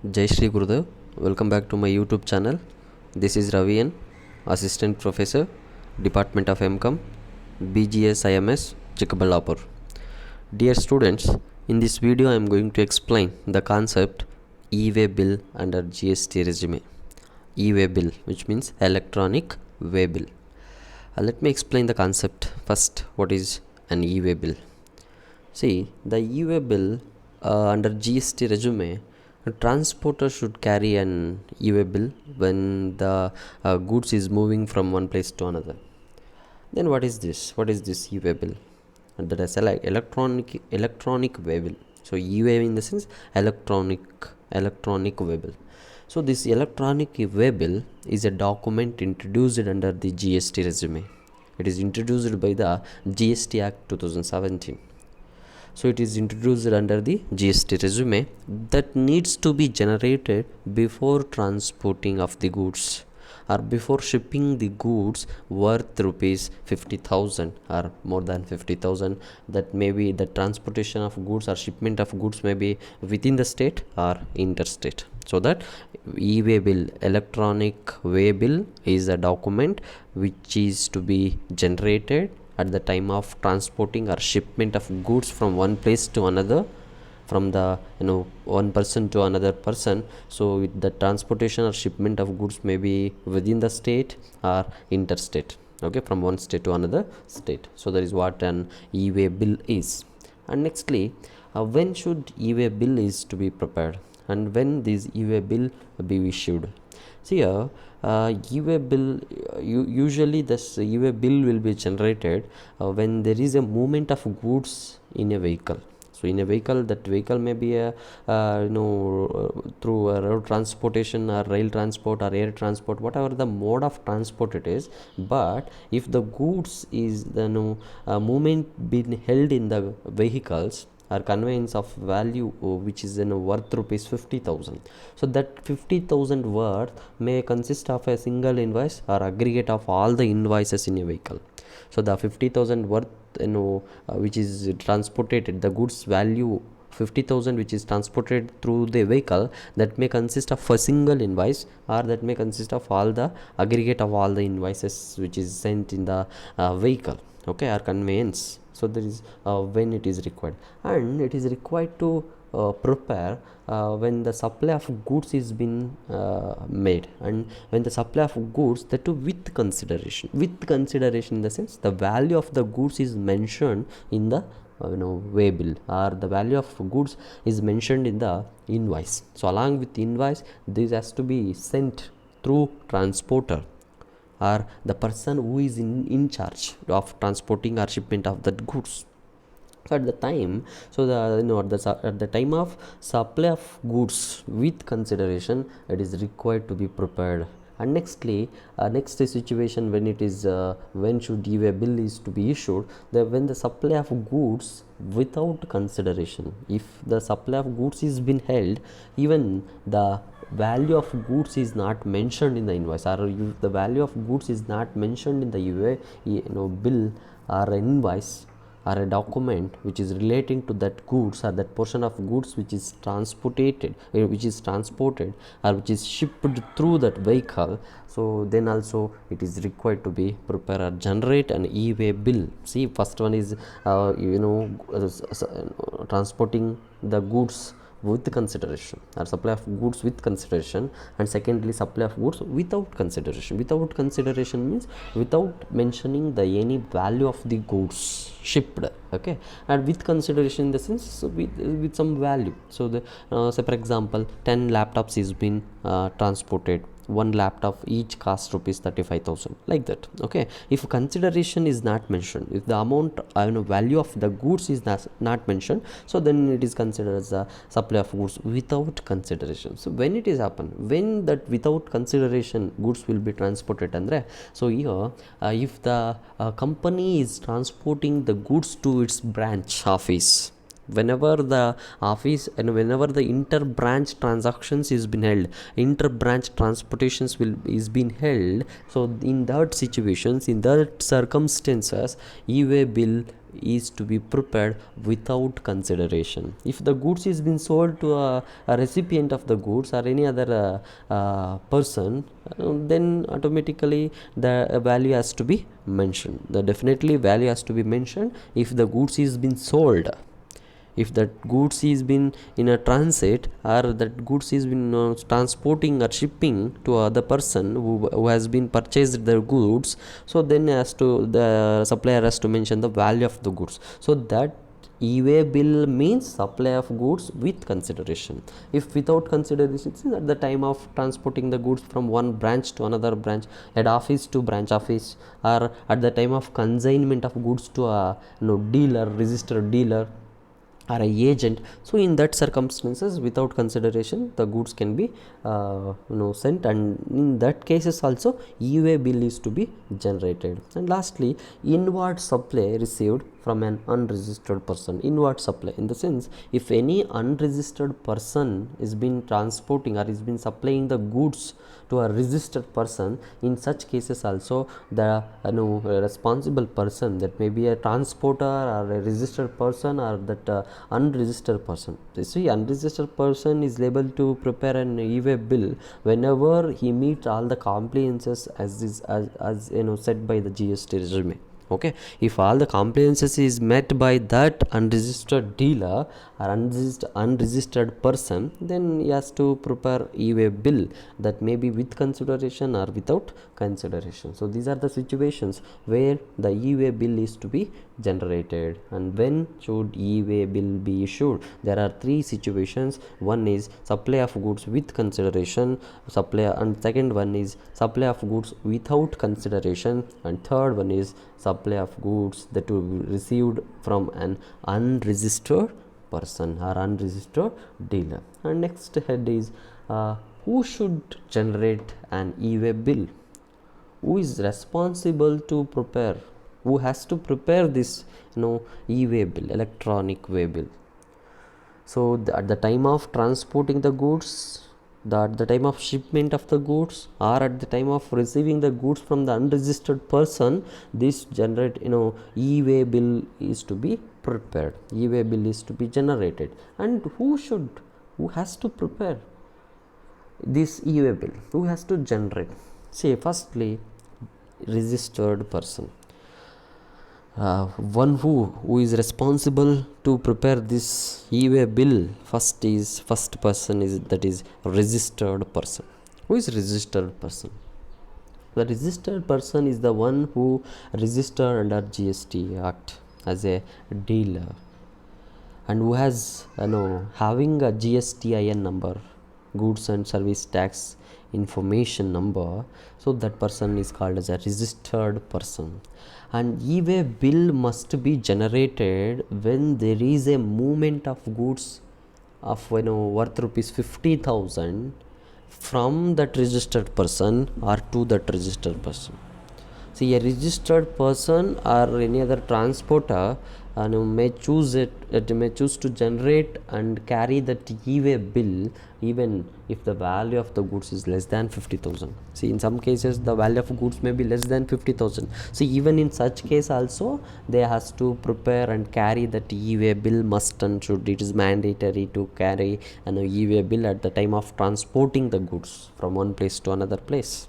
Jai Shri Gurudev. Welcome back to my YouTube channel. This is Ravian, Assistant Professor, Department of MCom, BGS IMS, Chikkaballapur. Dear students, in this video I am going to explain the concept EWay bill under GST regime. EWay bill, which means electronic way bill. Let me explain the concept first. What is an EWay bill? See, the EWay bill under GST regime, a transporter should carry an EWay bill when the goods is moving from one place to another. Then what is this? What is this EWay bill? And that is like electronic way bill. So EWay in the sense electronic way bill. So this electronic way bill is a document introduced under the GST regime. It is introduced by the GST Act 2017. So it is introduced under the GST regime that needs to be generated before transporting of the goods or before shipping the goods worth rupees 50,000 or more than 50,000. That may be the transportation of goods or shipment of goods may be within the state or interstate. So that e-way bill, electronic way bill, is a document which is to be generated at the time of transporting or shipment of goods from one place to another, from the one person to another person. So the transportation or shipment of goods may be within the state or interstate, okay, from one state to another state. So that is what an e-way bill is. And nextly, when should e-way bill is to be prepared and when this e-way bill be issued? See here, e-way bill, usually this e-way bill will be generated when there is a movement of goods in a vehicle. So in a vehicle, that vehicle may be a through a road transportation or rail transport or air transport, whatever the mode of transport it is. But if the goods is the movement being held in the vehicles or conveyance of value which is worth rupees 50,000. So that 50,000 worth may consist of a single invoice or aggregate of all the invoices in a vehicle. So the 50,000 worth which is transported, the goods value 50,000 which is transported through the vehicle, that may consist of a single invoice or that may consist of all the aggregate of all the invoices which is sent in the vehicle, okay, or conveyance. So there is when it is required, and it is required to prepare when the supply of goods is been made, and when the supply of goods, that too with consideration in the sense the value of the goods is mentioned in the way bill, or the value of goods is mentioned in the invoice. So along with the invoice, this has to be sent through transporter or the person who is in charge of transporting or shipment of that goods. So at the time, so at the time of supply of goods with consideration, it is required to be prepared. And nextly, next situation when it is when should e-way bill is to be issued, when the supply of goods without consideration, if the supply of goods is been held, even the value of goods is not mentioned in the invoice, or if the value of goods is not mentioned in the e-way bill or invoice or a document which is relating to that goods or that portion of goods which is transported or which is shipped through that vehicle, so then also it is required to be prepare or generate an e-way bill. See, first one is transporting the goods with consideration, or supply of goods with consideration, and secondly supply of goods without consideration. Without consideration means without mentioning the any value of the goods shipped, okay, and with consideration in the sense with some value. So the say for example 10 laptops is been transported, one laptop each costs rupees 35,000, like that, okay. If consideration is not mentioned, if the amount value of the goods is not mentioned, so then it is considered as a supply of goods without consideration. So when it is happen, when that without consideration goods will be transported andre, so here if the company is transporting the goods to its branch office, whenever the office and whenever the inter-branch transactions is been held, inter-branch transportations is been held, so in that situations, in that circumstances, e-way bill is to be prepared without consideration. If the goods is been sold to a recipient of the goods or any other person, then automatically the value has to be mentioned. The definitely value has to be mentioned if the goods is been sold. If that goods is been in a transit, or that goods is been transporting or shipping to other person who has been purchased the goods, so then the supplier has to mention the value of the goods. So that EWay bill means supply of goods with consideration. If without consideration, at the time of transporting the goods from one branch to another branch, head office to branch office, or at the time of consignment of goods to a dealer, registered dealer or a agent, so in that circumstances without consideration the goods can be sent, and in that cases also EWay bill is to be generated. And lastly, inward supply received from an unregistered person. Inward supply in the sense, if any unregistered person is been transporting or is been supplying the goods to a registered person, in such cases also the responsible person, that may be a transporter or a registered person or that unregistered person. You see, unregistered person is able to prepare an EWay bill whenever he meets all the compliances as set by the GST regime. Okay, if all the compliances is met by that unregistered dealer or unregistered person, then he has to prepare EWay bill, that may be with consideration or without consideration. So these are the situations where the EWay bill is to be generated. And when should EWay bill be issued? There are three situations. One is supply of goods with consideration, and second one is supply of goods without consideration, and third one is supply of goods that will be received from an unregistered person or unregistered dealer. And next head is who should generate an EWay bill? Who is responsible to prepare? Who has to prepare this EWay bill, electronic way bill? So at the time of transporting the goods, at the time of shipment of the goods, or at the time of receiving the goods from the unregistered person, this EWay bill is to be prepared. EWay bill is to be generated. And who has to prepare this EWay bill? Who has to generate? Say, firstly, registered person. One who is responsible to prepare this EWay bill, first person is registered person. Who is registered person? The registered person is the one who registered under GST Act as a dealer, and who has having a GSTIN number, goods and service tax information number. So that person is called as a registered person. And EWay bill must be generated when there is a movement of goods of worth rupees 50,000 from that registered person or to that registered person. See, a registered person or any other transporter may choose to generate and carry that EWay bill even if the value of the goods is less than 50,000. See, in some cases the value of goods may be less than 50,000. So even in such case also they has to prepare and carry that EWay bill, must and should. It is mandatory to carry an EWay bill at the time of transporting the goods from one place to another place.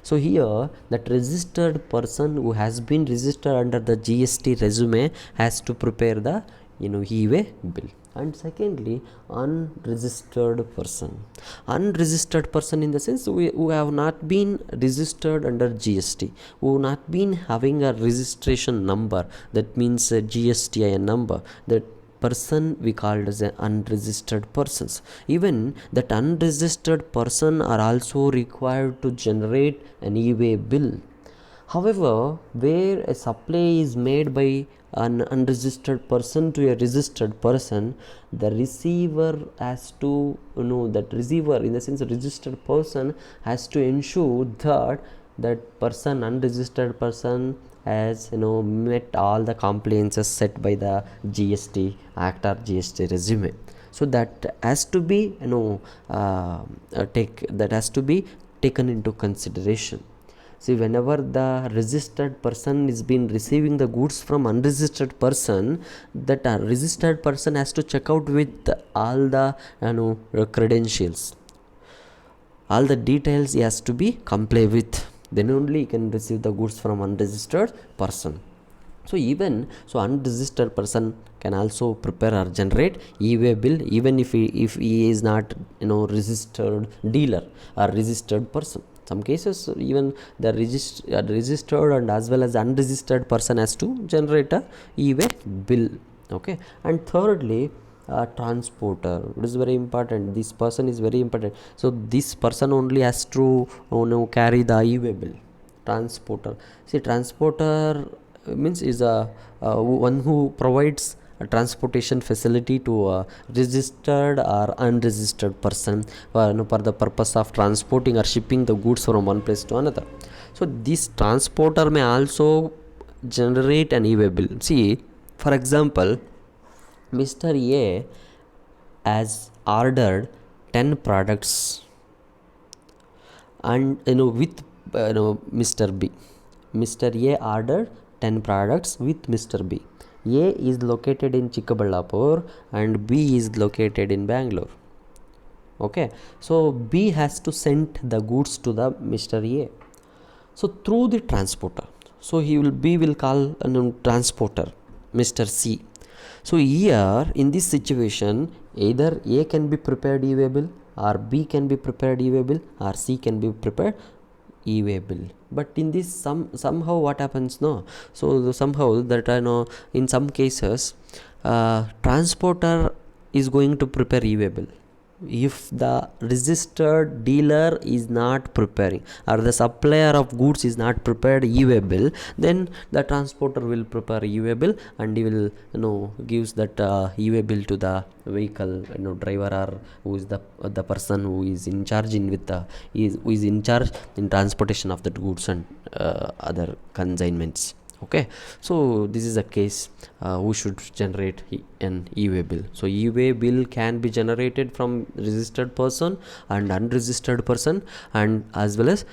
So here that registered person who has been registered under the GST resume has to prepare the EWay bill. And secondly, unregistered person. Unregistered person in the sense who have not been registered under GST, who not been having a registration number, that means a GSTIN number. That person we called as an unregistered persons. Even that unregistered person are also required to generate an EWay bill. However, where a supply is made by an unregistered person to a registered person, the receiver has to that receiver, in the sense a registered person, has to ensure that person, unregistered person, has met all the compliances set by the GST Act or GST resume. So that has to be taken into consideration. See, whenever the registered person is been receiving the goods from unregistered person, that registered person has to check out with all the credentials, all the details he has to be comply with. Then only he can receive the goods from unregistered person. So even unregistered person can also prepare or generate EWay bill, even if he is not registered dealer or registered person. Some cases even the registered and as well as unregistered person has to generate a EWay bill. Okay. And thirdly, transporter, it is very important. This person is very important. So this person only has to carry the EWay bill. Transporter, see, transporter means is a one who provides a transportation facility to a registered or unregistered person for the purpose of transporting or shipping the goods from one place to another. So this transporter may also generate an EWay bill. See, for example, Mr. A has ordered 10 products and with Mr. B. Mr. A ordered 10 products with Mr. B. A is located in Chikkaballapur and B is located in Bangalore. Okay, so B has to send the goods to the Mr. A. So through the transporter, so B will call transporter Mr. C. So here in this situation, either A can be prepared EWay bill, or B can be prepared EWay bill, or C can be prepared EWay bill. But in this somehow what happens, no? So somehow that in some cases transporter is going to prepare EWay bill. If the registered dealer is not preparing, or the supplier of goods is not prepared EWay bill, then the transporter will prepare EWay bill and he will gives that EWay bill to the vehicle driver, or who is the person who is in charge who is in charge in transportation of the goods and other consignments. Okay, so this is a case who should generate an EWay bill. So EWay bill can be generated from registered person and unregistered person, and as well as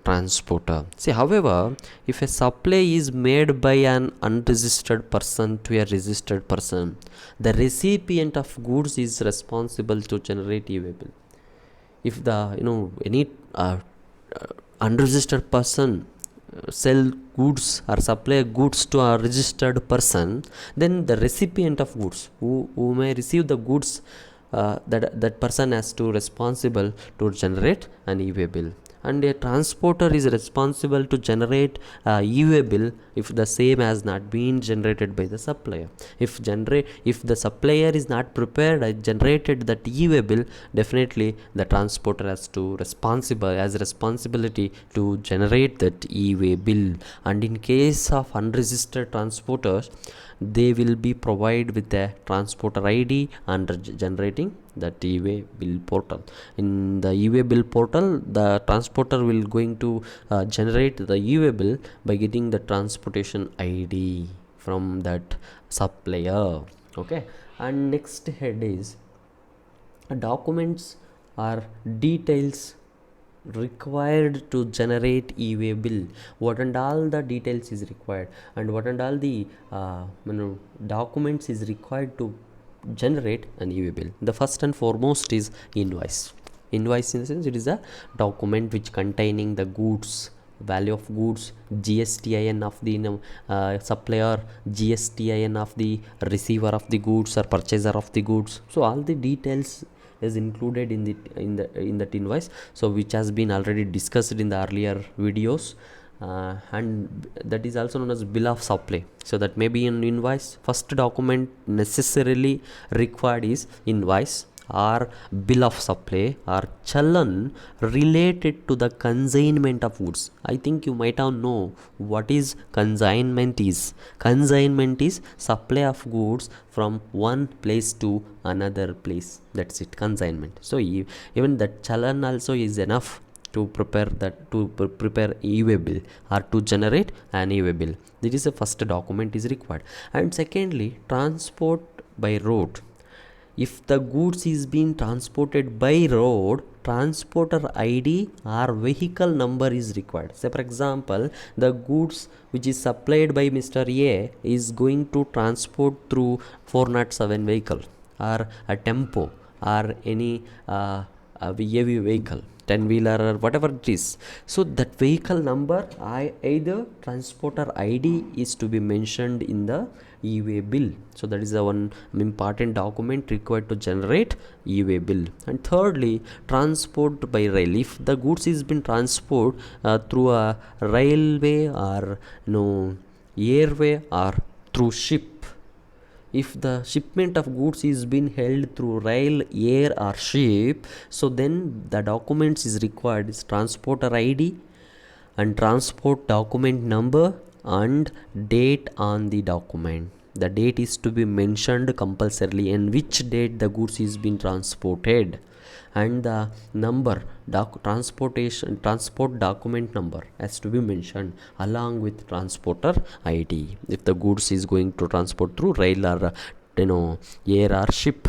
transporter. See, however, if a supply is made by an unregistered person to a registered person, the recipient of goods is responsible to generate EWay bill. If the any unregistered person sell goods or supply goods to a registered person, then the recipient of goods who may receive the goods, that person has to responsible to generate an EWay bill. And a transporter is responsible to generate EWay bill if the same has not been generated by the supplier. If the supplier is not prepared generated that EWay bill, definitely the transporter has responsibility to generate that EWay bill. And in case of unregistered transporters, they will be provided with a transporter ID and generating that EWay bill portal. In the EWay bill portal, the transporter will going to generate the EWay bill by getting the transportation ID from that supplier. Okay, and next head is documents or details required to generate EWay bill. What and all the details is required, and what and all the documents is required to generate an EWay bill. The first and foremost is invoice. Invoice in the sense it is a document which containing the goods, value of goods, GSTIN of the supplier, GSTIN of the receiver of the goods or purchaser of the goods. So all the details is included in that invoice, so which has been already discussed in the earlier videos, and that is also known as bill of supply. So that may be an invoice. First document necessarily required is invoice or bill of supply or challan related to the consignment of goods. I think you might have know what is consignment is. Consignment is supply of goods from one place to another place. That's it, consignment. So even that challan also is enough to prepare EWay bill or to generate an EWay bill. This is the first document is required. And secondly, transport by road. if the goods is being transported by road, transporter ID or vehicle number is required. Say for example, the goods which is supplied by Mr. A is going to transport through 407 vehicle or a tempo or any heavy vehicle, 10 wheeler or whatever it is. So that vehicle number, either transporter ID is to be mentioned in the EWay bill. So that is the one important document required to generate EWay bill. And thirdly, transport by rail. If the goods is been transported through a railway or airway or through ship, if the shipment of goods is being held through rail, air or ship, so then the documents is required is transporter ID and transport document number and date on the document. The date is to be mentioned compulsorily and which date the goods is being transported, and the number transport document number has to be mentioned along with transporter ID if the goods is going to transport through rail or air or ship.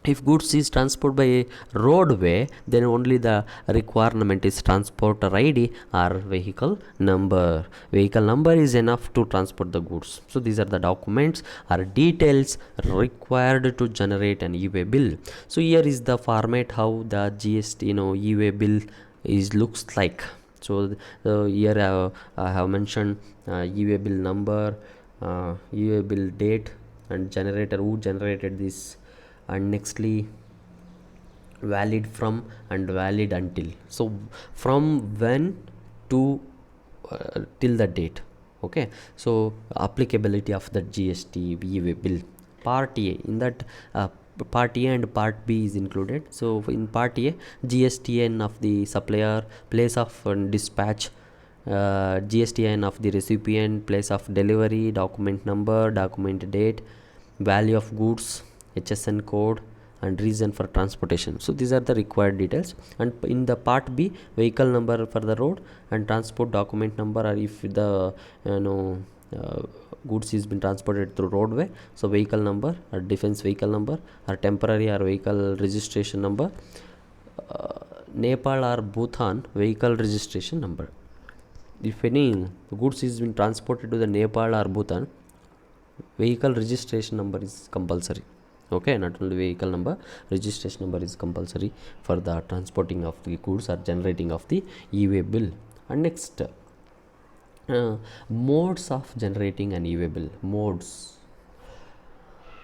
If goods is transported by roadway, then only the requirement is transporter ID or vehicle number. Vehicle number is enough to transport the goods. So these are the documents or details required to generate an EWay bill. So here is the format how the GST EWay bill is looks like. So here I have mentioned EWay bill number, EWay bill date, and generator who generated this, and nextly valid from and valid until. So from when to till the date. Okay, so applicability of the GST EWay bill. Part A, in that part A and part B is included. So in part A, GSTN of the supplier, place of dispatch, GSTN of the recipient, place of delivery, document number, document date, value of goods, HSN code, and reason for transportation. So these are the required details. And in the part B, vehicle number for the road and transport document number, or if the goods is been transported through roadway, so vehicle number or defense vehicle number or temporary or vehicle registration number, Nepal or Bhutan vehicle registration number. If any goods is been transported to the Nepal or Bhutan, vehicle registration number is compulsory. Okay, not only vehicle number, registration number is compulsory for the transporting of the goods or generating of the EWay bill. And next, modes of generating an EWay bill. Modes.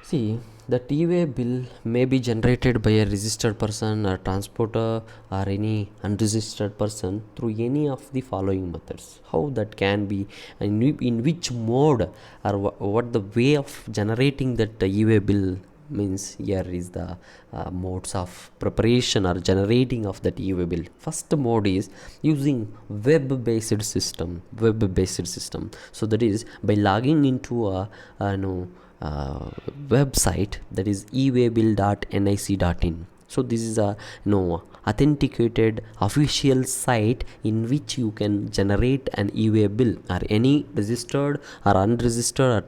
See, the EWay bill may be generated by a registered person or transporter or any unregistered person through any of the following methods. How that can be, and in which mode or what the way of generating that EWay bill means. Here is the modes of preparation or generating of that EWay bill. First mode is using web-based system. So that is by logging into a website, that is ewaybill.nic.in. So this is a authenticated official site in which you can generate an EWay bill, or any registered or unregistered or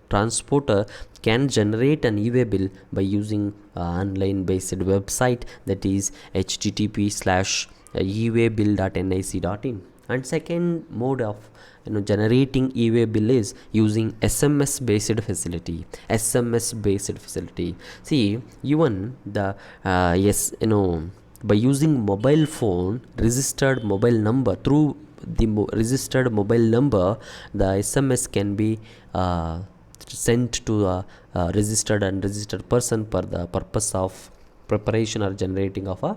transporter can generate an EWay bill by using online based website, that is http://ewaybill.nic.in. And second mode of generating EWay bill is using SMS based facility. See, even the by using mobile phone registered mobile number, through the registered mobile number, the SMS can be sent to a registered and unregistered person for the purpose of preparation or generating of a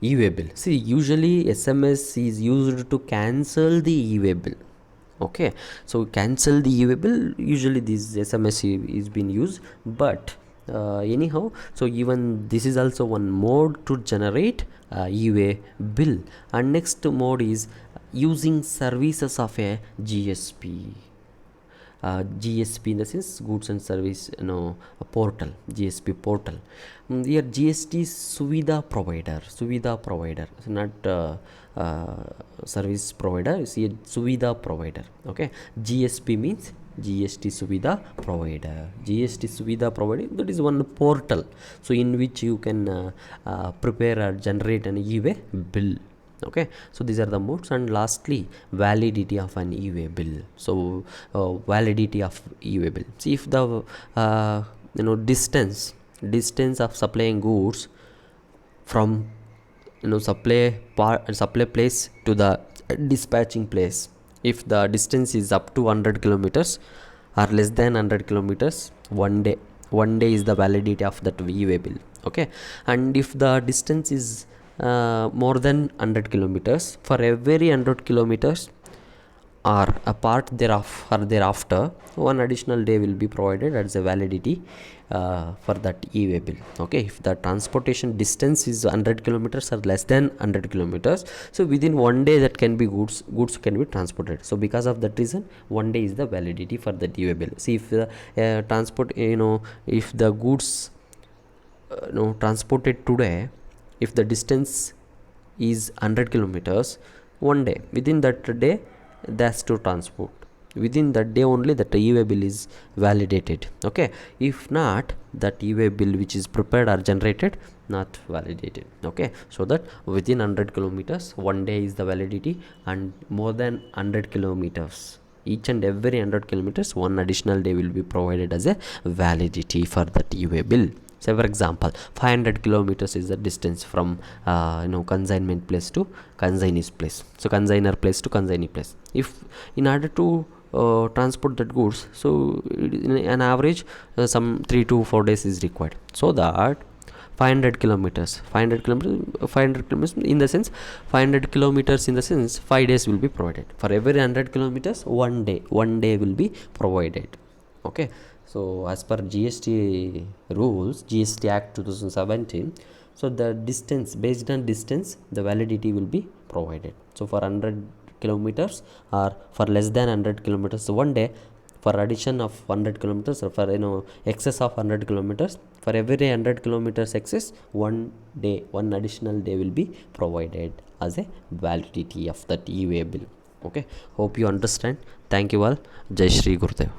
EWay bill. See, usually SMS is used to cancel the EWay bill. Okay, so cancel the EWay bill, usually this SMS is being used, but anyhow, so even this is also one mode to generate EWay bill. And next mode is using services of a GSP. GSP in the sense goods and service portal, GSP portal. Here GST is Suvidha provider, not service provider. You see, Suvidha provider. Okay, GSP means GST Suvidha provider. GST Suvidha provider, that is one portal, so in which you can prepare or generate an EWay bill. Okay, so these are the modes. And lastly, validity of an EWay bill. So validity of EWay bill. See, if the distance of supplying goods from supply place to the dispatching place, if the distance is up to 100 kilometers or less than 100 kilometers, one day is the validity of that EWay bill. Okay, and if the distance is more than 100 kilometers, for every 100 kilometers or a part thereof or thereafter, one additional day will be provided as a validity for that EWay bill. Okay, if the transportation distance is 100 kilometers or less than 100 kilometers, so within one day that can be goods can be transported. So because of that reason, one day is the validity for the EWay bill. See, if the if the goods transported today, if the distance is 100 kilometers, one day, within that day that's to transport, within that day only that EWay bill is validated. Okay, if not, that EWay bill which is prepared or generated not validated. Okay, so that within 100 kilometers one day is the validity, and more than 100 kilometers, each and every 100 kilometers, one additional day will be provided as a validity for that EWay bill. So for example, 500 kilometers is the distance from consignment place to consignee's place, so consigner place to consignee place. If in order to transport that goods, so in an average some 3 to 4 days is required, so that 500 kilometers in the sense 500 kilometers in the sense 5 days will be provided. For every 100 kilometers, one day will be provided. Okay, so as per GST rules, GST Act 2017, so the distance, based on distance, the validity will be provided. So for 100 kilometers or for less than 100 kilometers, one day. For addition of 100 kilometers or for excess of 100 kilometers, for every 100 kilometers excess, one day, one additional day will be provided as a validity of that EWay bill. Okay, hope you understand. Thank you all. Jai Shri Gurudev.